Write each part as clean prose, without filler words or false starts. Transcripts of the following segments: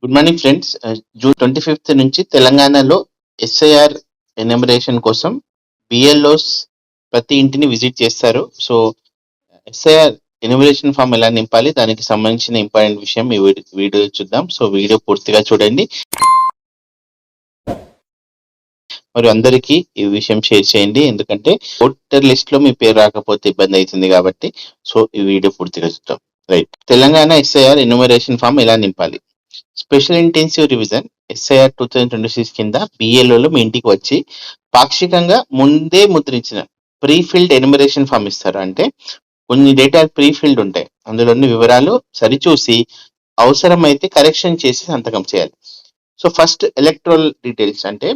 Good morning friends. June 25th నుంచి తెలంగాణలో SIR enumeration కోసం బిఎల్ఓస్ ప్రతి ఇంటిని విజిట్ చేస్తారు. సో ఎస్ఐఆర్ ఎన్యూమరేషన్ ఫామ్ ఎలా నింపాలి, దానికి సంబంధించిన ఇంపార్టెంట్ విషయం ఈ వీడియో చూద్దాం. సో వీడియో పూర్తిగా చూడండి, మరి అందరికీ ఈ విషయం షేర్ చేయండి, ఎందుకంటే ఓటర్ లిస్ట్ లో మీ పేరు రాకపోతే ఇబ్బంది అవుతుంది కాబట్టి. సో ఈ వీడియో పూర్తిగా చూద్దాం. Right, Telangana SIR enumeration form ఎలా నింపాలి. స్పెషల్ ఇంటెన్సివ్ రివిజన్ ఎస్ఐఆర్ 2026 కింద బిఎల్ఓలు మీ ఇంటికి వచ్చి పాక్షికంగా ముందే ముద్రించిన ప్రీ ఫిల్డ్ ఎన్యూమరేషన్ ఫామ్ ఇస్తారు. అంటే కొన్ని డేటా ప్రీ ఫిల్డ్ ఉంటాయి, అందులోని వివరాలు సరిచూసి అవసరమైతే కరెక్షన్ చేసి సంతకం చేయాలి. సో ఫస్ట్ ఎలక్ట్రల్ డీటెయిల్స్ అంటే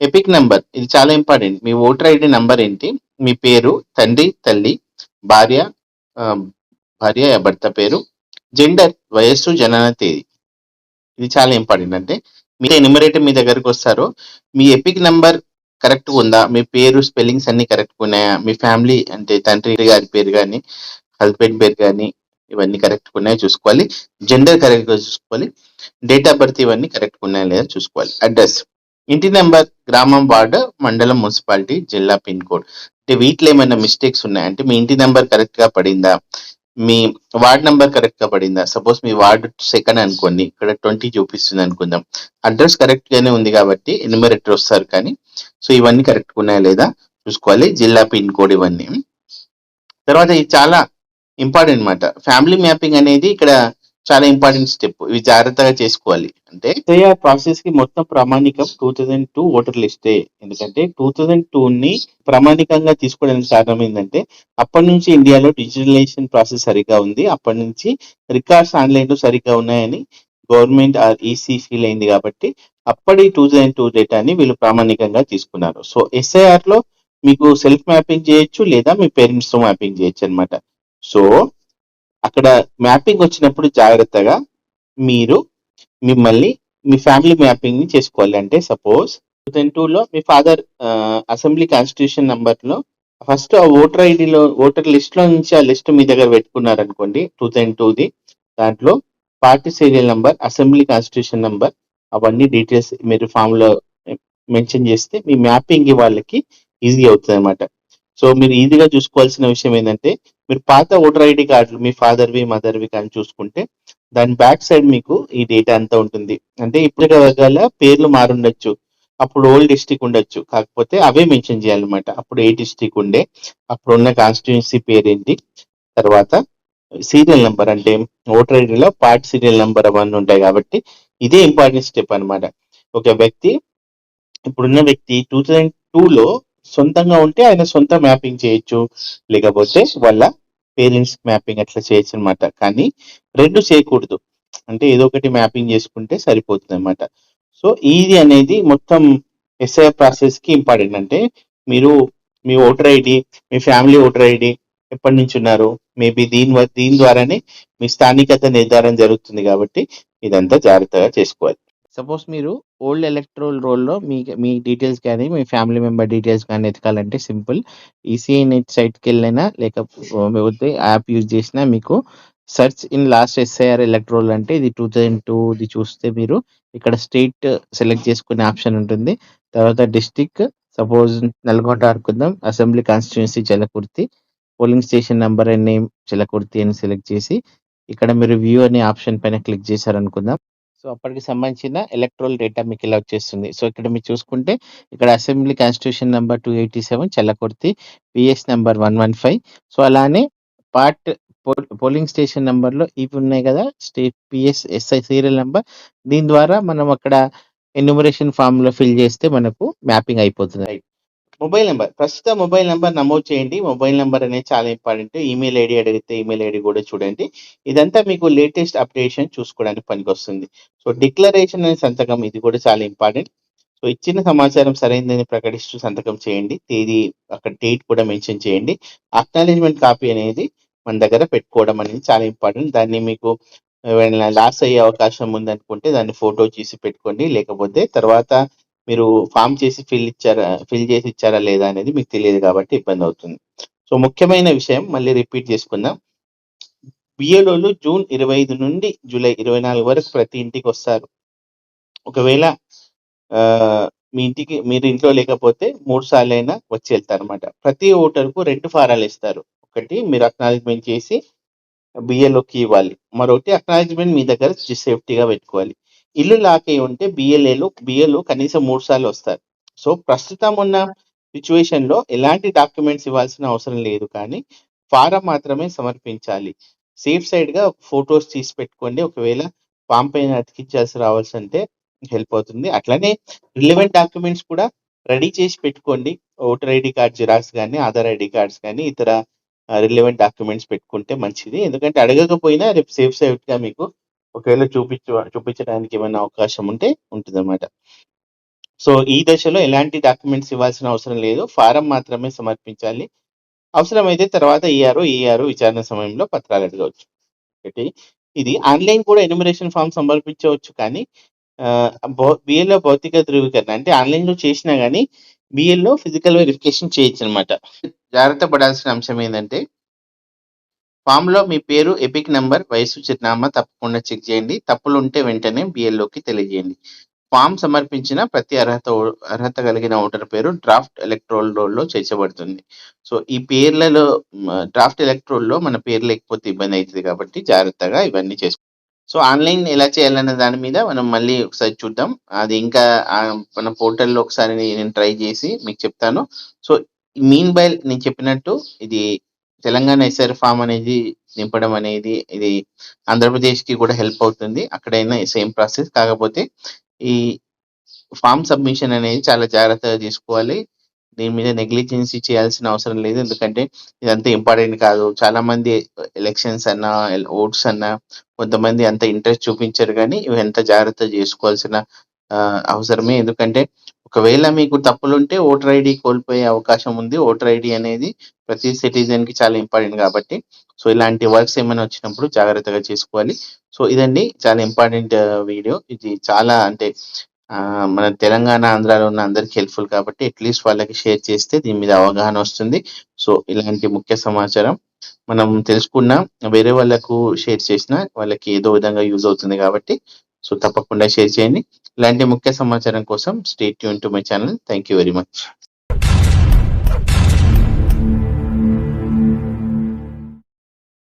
ఎపిక్ నంబర్, ఇది చాలా ఇంపార్టెంట్. మీ ఓటర్ ఐడి నంబర్ ఏంటి, మీ పేరు, తండ్రి తల్లి, భార్య భర్త పేరు, జెండర్ వయస్సు, జనన తేదీ, ఇది చాలా ఇంపార్టెంట్. అంటే మీ ఎన్యూమరేటర్ మీ దగ్గరకు వస్తారో మీ ఎపిక్ నంబర్ కరెక్ట్ ఉందా, మీ పేరు స్పెల్లింగ్స్ అన్ని కరెక్ట్ ఉన్నాయా, మీ ఫ్యామిలీ అంటే తండ్రి గారి పేరు కానీ హస్బెండ్ పేరు కానీ ఇవన్నీ కరెక్ట్ ఉన్నాయో చూసుకోవాలి. జెండర్ కరెక్ట్ గా చూసుకోవాలి. డేట్ ఆఫ్ బర్త్ ఇవన్నీ కరెక్ట్ ఉన్నాయా లేదా చూసుకోవాలి. అడ్రస్, ఇంటి నెంబర్, గ్రామం, వార్డు, మండలం, మున్సిపాలిటీ, జిల్లా, పిన్ కోడ్. అంటే వీటిలో ఏమైనా మిస్టేక్స్ ఉన్నాయంటే మీ ఇంటి నెంబర్ కరెక్ట్ గా పడిందా, మీ వార్డ్ నెంబర్ కరెక్ట్ గా పడిందా. సపోజ్ మీ వార్డ్ సెకండ్ అనుకోండి, ఇక్కడ 20 చూపిస్తుంది అనుకుందాం. అడ్రస్ కరెక్ట్ గానే ఉంది కాబట్టి ఎన్యూమరేటర్ వస్తారు, కానీ సో ఇవన్నీ కరెక్ట్ ఉన్నాయా లేదా చూసుకోవాలి. జిల్లా, పిన్ కోడ్ ఇవన్నీ. తర్వాత ఇది చాలా ఇంపార్టెంట్ అనమాట. ఫ్యామిలీ మ్యాపింగ్ అనేది ఇక్కడ చాలా ఇంపార్టెంట్ స్టెప్, ఇవి జాగ్రత్తగా చేసుకోవాలి. అంటే ఎస్ఐఆర్ ప్రాసెస్ కి మొత్తం ప్రామాణికం 2002 ఓటర్ లిస్టే. ఎందుకంటే 2002ని ప్రామాణికంగా తీసుకోవడానికి కారణం ఏంటంటే అప్పటి నుంచి ఇండియాలో డిజిటలైజేషన్ ప్రాసెస్ సరిగ్గా ఉంది, అప్పటి నుంచి రికార్డ్స్ ఆన్లైన్ లో సరిగ్గా ఉన్నాయని గవర్నమెంట్ ఈసీ ఫీల్ అయింది కాబట్టి అప్పటి 2002 డేటాని వీళ్ళు ప్రామాణికంగా తీసుకున్నారు. సో ఎస్ఐఆర్ లో మీకు సెల్ఫ్ మ్యాపింగ్ చేయొచ్చు లేదా మీ పేరెంట్స్ తో మ్యాపింగ్ చేయొచ్చు అనమాట. సో అక్కడ మ్యాపింగ్ వచ్చినప్పుడు జాగ్రత్తగా మీరు మిమ్మల్ని మీ ఫ్యామిలీ మ్యాపింగ్ ని చేసుకోవాలి. అంటే సపోజ్ 2002లో మీ ఫాదర్ అసెంబ్లీ కాన్స్టిట్యూషన్ నంబర్ లో ఫస్ట్ ఓటర్ ఐడిలో ఓటర్ లిస్ట్ లో నుంచి ఆ లిస్ట్ మీ దగ్గర పెట్టుకున్నారు అనుకోండి 2002ది, దాంట్లో party serial number, assembly constitution number, అవన్నీ డీటెయిల్స్ మీరు ఫామ్ లో మెన్షన్ చేస్తే మీ మ్యాపింగ్ వాళ్ళకి ఈజీ అవుతుంది అనమాట. సో మీరు ఈజీగా చూసుకోవాల్సిన విషయం ఏంటంటే మీరు పాత ఓటర్ ఐడి కార్డులు మీ ఫాదర్వి మదర్వి కానీ చూసుకుంటే దాని బ్యాక్ సైడ్ మీకు ఈ డేటా అంతా ఉంటుంది. అంటే ఇప్పుడు గల పేర్లు మారుండొచ్చు, అప్పుడు ఓల్డ్ డిస్ట్రిక్ట్ ఉండొచ్చు, కాకపోతే అవే మెన్షన్ చేయాలన్నమాట. అప్పుడు ఏ డిస్ట్రిక్ట్ ఉండే, అప్పుడు ఉన్న కాన్స్టిట్యున్సీ పేరేంటి, తర్వాత సీరియల్ నెంబర్ అంటే ఓటర్ ఐడిలో పార్ట్ సీరియల్ నెంబర్ అవన్నీ ఉంటాయి కాబట్టి ఇదే ఇంపార్టెంట్ స్టెప్ అనమాట. ఒక వ్యక్తి ఇప్పుడున్న వ్యక్తి 2002లో సొంతంగా ఉంటే ఆయన సొంత మ్యాపింగ్ చేయొచ్చు, లేకపోతే వాళ్ళ పేరెంట్స్ మ్యాపింగ్ అట్లా చేయొచ్చు అనమాట. కానీ రెండు చేయకూడదు, అంటే ఏదో ఒకటి మ్యాపింగ్ చేసుకుంటే సరిపోతుంది అనమాట. సో ఇది అనేది మొత్తం ఎస్ఐఆర్ ప్రాసెస్ కి ఇంపార్టెంట్. అంటే మీరు మీ ఓటర్ ఐడి, మీ ఫ్యామిలీ ఓటర్ ఐడి ఎప్పటి నుంచి ఉన్నారు, మేబీ దీని ద్వారానే మీ స్థానికత నిర్ధారణ జరుగుతుంది కాబట్టి ఇదంతా జాగ్రత్తగా చేసుకోవాలి. సపోజ్ మీరు ఓల్డ్ ఎలక్ట్రల్ రోల్లో మీ డీటెయిల్స్ కానీ మీ ఫ్యామిలీ మెంబర్ డీటెయిల్స్ కానీ ఎతకాలంటే సింపుల్, ఈసీఐ నెట్ సైట్కి వెళ్ళినా లేకపోతే యాప్ యూజ్ చేసినా మీకు search in last SIR electoral అంటే ఇది 2002ది చూస్తే మీరు ఇక్కడ స్టేట్ సెలెక్ట్ చేసుకునే ఆప్షన్ ఉంటుంది. తర్వాత డిస్టిక్, సపోజ్ నల్గొండ అనుకుందాం, assembly constituency Chalakurthi, polling station number and name Chalakurthi అని సెలెక్ట్ చేసి ఇక్కడ మీరు వ్యూ అనే ఆప్షన్ పైన క్లిక్ చేశారనుకుందాం. సో అప్పటికి సంబంధించిన ఎలక్ట్రల్ డేటా మీకు ఇలా వచ్చేస్తుంది. సో ఇక్కడ మీరు చూసుకుంటే ఇక్కడ అసెంబ్లీ కాన్స్టిట్యూషన్ నెంబర్ 287 చల్లకుర్తి, పిఎస్ నెంబర్ 115. సో అలానే పార్ట్ పోలింగ్ స్టేషన్ నెంబర్లో ఇవి ఉన్నాయి కదా, state PS SI serial number, దీని ద్వారా మనం అక్కడ ఎన్యూమరేషన్ ఫామ్ లో ఫిల్ చేస్తే మనకు మ్యాపింగ్ అయిపోతుంది. మొబైల్ నెంబర్, ప్రస్తుత మొబైల్ నెంబర్ నమోదు చేయండి. మొబైల్ నెంబర్ అనేది చాలా ఇంపార్టెంట్. ఈమెయిల్ ఐడి అడిగితే ఈమెయిల్ ఐడి కూడా చూడండి. ఇదంతా మీకు లేటెస్ట్ అప్డేషన్ చూసుకోవడానికి పనికొస్తుంది. సో డిక్లరేషన్ అనే సంతకం, ఇది కూడా చాలా ఇంపార్టెంట్. సో ఇచ్చిన సమాచారం సరైనదని ప్రకటిస్తూ సంతకం చేయండి. తేదీ అక్కడ డేట్ కూడా మెన్షన్ చేయండి. అక్నాలెడ్జ్మెంట్ కాపీ అనేది మన దగ్గర పెట్టుకోవడం అనేది చాలా ఇంపార్టెంట్. దాన్ని మీకు ఏమైనా లాస్ అయ్యే అవకాశం ఉందనుకుంటే దాన్ని ఫోటో తీసి పెట్టుకోండి, లేకపోతే తర్వాత మీరు ఫామ్ చేసి ఫిల్ చేసి ఇచ్చారా లేదా అనేది మీకు తెలియదు కాబట్టి ఇబ్బంది అవుతుంది. సో ముఖ్యమైన విషయం మళ్ళీ రిపీట్ చేసుకుందాం. బిఎల్ఓలు జూన్ 25 నుండి జూలై 24 వరకు ప్రతి ఇంటికి వస్తారు. ఒకవేళ మీ ఇంటికి మీరు ఇంట్లో లేకపోతే 3 సార్లైనా వచ్చి వెళ్తారనమాట. ప్రతి ఓటరుకు 2 ఫారాలు ఇస్తారు. ఒకటి మీరు అక్నాలెడ్జ్‌మెంట్ చేసి బిఎల్ఓకి ఇవ్వాలి. మరొకటి అక్నాలెడ్జ్‌మెంట్ మీ దగ్గర సేఫ్టీగా పెట్టుకోవాలి. ఇల్లు లాక్ అయ్యి ఉంటే బిఎల్ఓ కనీసం 3 సార్లు వస్తారు. సో, ప్రస్తుతం ఉన్న సిట్యుయేషన్‌లో ఎలాంటి డాక్యుమెంట్స్ ఇవ్వాల్సిన అవసరం లేదు కానీ, ఫారం మాత్రమే సమర్పించాలి. సేఫ్ సైడ్‌గా ఫోటోస్ తీసి పెట్టుకోండి. ఒకవేళ ఫామ్ పైన అతికించాల్సి రావాల్సంటే హెల్ప్ అవుతుంది. అట్లనే రిలవెంట్ డాక్యుమెంట్స్ కూడా రెడీ చేసి పెట్టుకోండి. ఓటర్ ఐడీ కార్డ్ జిరాక్స్ గాని, ఆధార్ ఐడీ కార్డ్స్ గాని, ఇతర రిలవెంట్ డాక్యుమెంట్స్ పెట్టుకుంటే మంచిది. ఎందుకంటే అడగకపోయినా రేపు సేఫ్‌గా మీకు ఒకవేళ చూపించడానికి ఏమైనా అవకాశం ఉంటే ఉంటుందన్నమాట. సో, ఈ దశలో ఎలాంటి డాక్యుమెంట్స్ ఇవ్వాల్సిన అవసరం లేదు. ఫారం మాత్రమే సమర్పించాలి. అవసరమైతే తర్వాత ఈఆర్ఓ విచారణ సమయంలో పత్రాలు అడగవచ్చు. ఒకటి ఇది ఆన్‌లైన్ కూడా ఎన్యుమరేషన్ ఫార్మ్ సమర్పించవచ్చు కానీ బిఎల్‌ఓ భౌతిక ధృవీకరణ అంటే ఆన్‌లైన్‌లో చేసినా గానీ బిఎల్‌ఓ ఫిజికల్ వెరిఫికేషన్ చేయొచ్చనమాట. జాగ్రత్త పడాల్సిన అంశం ఏందంటే ఫామ్‌లో మీ పేరు, ఎపిక్ నంబర్, వయస్సు, చిరునామా తప్పకుండా చెక్ చేయండి. తప్పులుంటే వెంటనే బిఎల్‌ఓకి తెలియజేయండి. ఫామ్ సమర్పించిన ప్రతి అర్హత కలిగిన ఓటర్ పేరు డ్రాఫ్ట్ ఎలక్టోరల్ రోల్‌లో చేర్చబడుతుంది. సో, ఈ పేర్లలో డ్రాఫ్ట్ ఎలక్టోరల్‌లో మన పేరు లేకపోతే ఇబ్బంది అయితది కాబట్టి జాగ్రత్తగా ఇవన్నీ సో, ఆన్‌లైన్ ఎలా చేయాలన్న దాని మీద మనం మళ్ళీ ఒకసారి చూద్దాం. అది ఇంకా మన పోర్టల్‌లో ఒకసారి నేను ట్రై చేసి మీకు చెప్తాను. సో, మీన్ వైల్ నేను చెప్పినట్టు ఇది తెలంగాణ ఎస్ఆర్ ఫామ్ అనేది నింపడం అనేది ఇది ఆంధ్రప్రదేశ్‌కి కూడా హెల్ప్ అవుతుంది. అక్కడైనా సేమ్ ప్రాసెస్. కాకపోతే ఈ ఫామ్ సబ్మిషన్ అనేది చాలా జాగ్రత్తగా తీసుకోవాలి. దీని మీద నెగ్లిజెన్సీ చేయాల్సిన అవసరం లేదు. ఎందుకంటే ఇదంతా ఇంపార్టెంట్ కాదు. చాలా మంది ఎలక్షన్స్ అన్నా, ఓట్స్ అన్నా కొంతమంది అంత ఇంట్రెస్ట్ చూపించరు కానీ ఇవి ఎంత జాగ్రత్త చేసుకోవాల్సిన అవసరమే. ఎందుకంటే ఒకవేళ మీకు తప్పులుంటే ఓటర్ ఐడి కోల్పోయే అవకాశం ఉంది. ఓటర్ ఐడి అనేది ప్రతి సిటిజన్‌కి చాలా ఇంపార్టెంట్ కాబట్టి సో, ఇలాంటి వర్క్స్ ఏమైనా వచ్చినప్పుడు జాగ్రత్తగా చేసుకోవాలి. సో, ఇదండి చాలా ఇంపార్టెంట్ వీడియో. ఇది చాలా అంటే మన తెలంగాణ, ఆంధ్రాలో ఉన్న అందరికి హెల్ప్‌ఫుల్ కాబట్టి అట్‌లీస్ట్ వాళ్ళకి షేర్ చేస్తే దీని మీద అవగాహన వస్తుంది. సో, ఇలాంటి ముఖ్య సమాచారం మనం తెలుసుకున్నా వేరే వాళ్ళకు షేర్ చేసినా వాళ్ళకి ఏదో విధంగా యూజ్ అవుతుంది కాబట్టి సో, తప్పకుండా షేర్ చేయండి. ఇలాంటి ముఖ్య సమాచారం కోసం stay tune to my channel. Thank you very much.